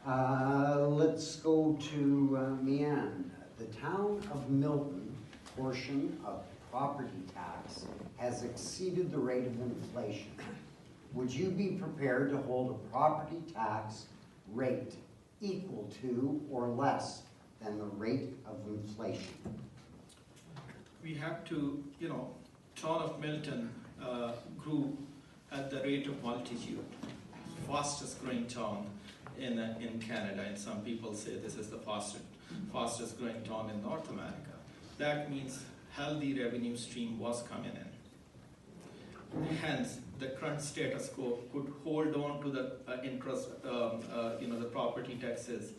Let's go to Mian. The town of Milton portion of property tax has exceeded the rate of inflation. Would you be prepared to hold a property tax rate equal to or less than the rate of inflation? We have to, town of Milton grew at the rate of multitude, fastest growing town in Canada, and some people say this is the fastest growing town in North America. That means healthy revenue stream was coming in. Hence, the current status quo could hold on to the interest, the property taxes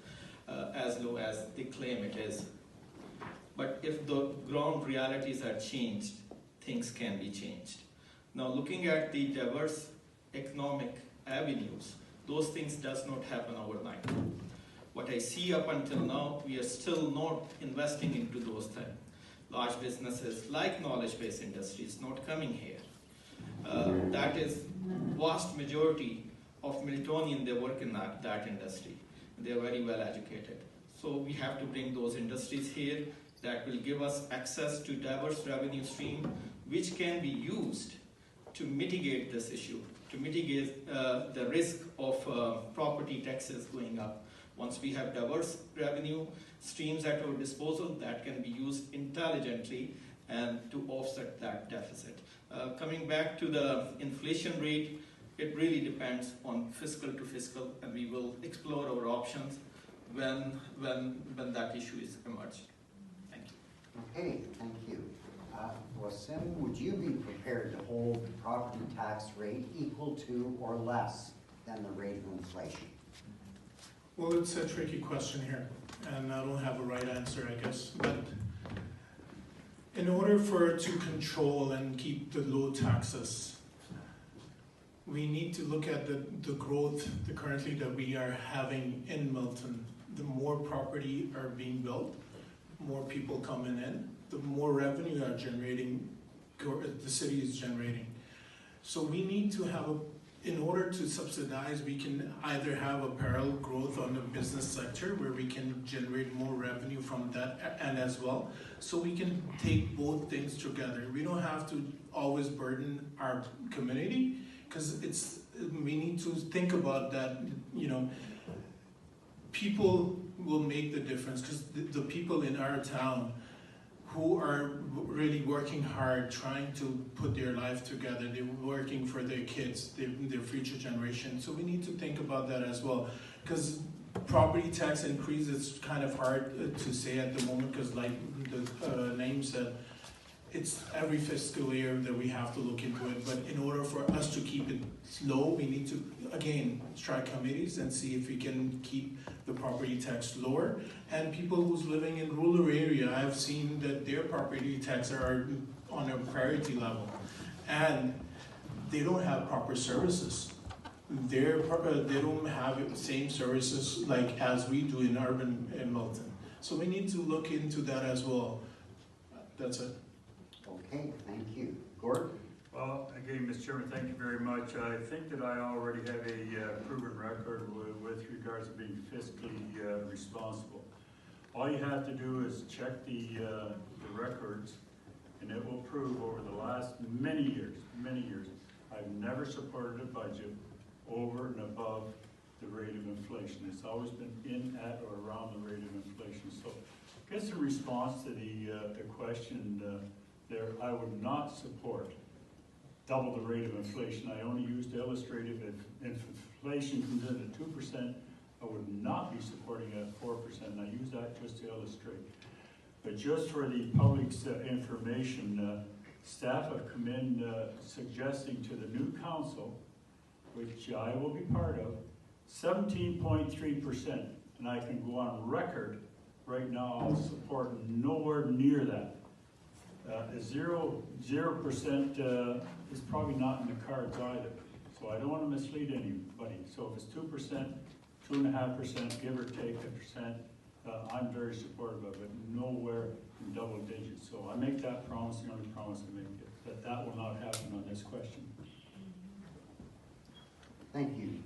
as low as they claim it is. But if the ground realities are changed, things can be changed. Now, looking at the diverse economic avenues, those things does not happen overnight. What I see up until now, we are still not investing into those things. Large businesses like knowledge-based industries not coming here. That is vast majority of Miltonian, they work in that industry. They are very well educated. So we have to bring those industries here that will give us access to diverse revenue stream, which can be used to mitigate this issue, to mitigate the risk of property taxes going up. Once we have diverse revenue streams at our disposal, that can be used intelligently and to offset that deficit. Coming back to the inflation rate, it really depends on fiscal to fiscal, and we will explore our options when that issue is emerged. Thank you. Okay, thank you. Wasim, would you be prepared to hold the property tax rate equal to or less than the rate of inflation? Well, it's a tricky question here, and I don't have a right answer, I guess. But in order for it to control and keep the low taxes, we need to look at the growth currently that we are having in Milton. The more property are being built, more people coming in, the more revenue are generating, the city is generating. So we need to have in order to subsidize, we can either have a parallel growth on the business sector where we can generate more revenue from that and as well. So we can take both things together. We don't have to always burden our community, because we need to think about that, people will make the difference, because the people in our town who are really working hard, trying to put their life together, they're working for their kids, their future generation. So we need to think about that as well, because property tax increase is kind of hard to say at the moment, because like the name said, it's every fiscal year that we have to look into it. But in order for us to keep it low, we need to, again, strike committees and see if we can keep the property tax lower. And people who's living in rural area, I've seen that their property tax are on a priority level, and they don't have proper services. They don't have the same services like as we do in urban in Milton. So we need to look into that as well. That's it. Okay, thank you. Gord? Well, again, Mr. Chairman, thank you very much. I think that I already have a proven record with regards to being fiscally responsible. All you have to do is check the records, and it will prove over the last many years, I've never supported a budget over and above the rate of inflation. It's always been in, at, or around the rate of inflation. So, I guess in response to the question there, I would not support double the rate of inflation. I only used to illustrate if inflation comes in at 2%, I would not be supporting it at 4%. And I use that just to illustrate. But just for the public's information, staff have come in suggesting to the new council, which I will be part of, 17.3%. And I can go on record right now, I'll support nowhere near that. 0% is probably not in the cards either. So I don't want to mislead anybody. So if it's 2%, 2.5%, give or take a percent, I'm very supportive of it. Nowhere in double digits. So I make that promise, the only promise I make it, that will not happen on this question. Thank you.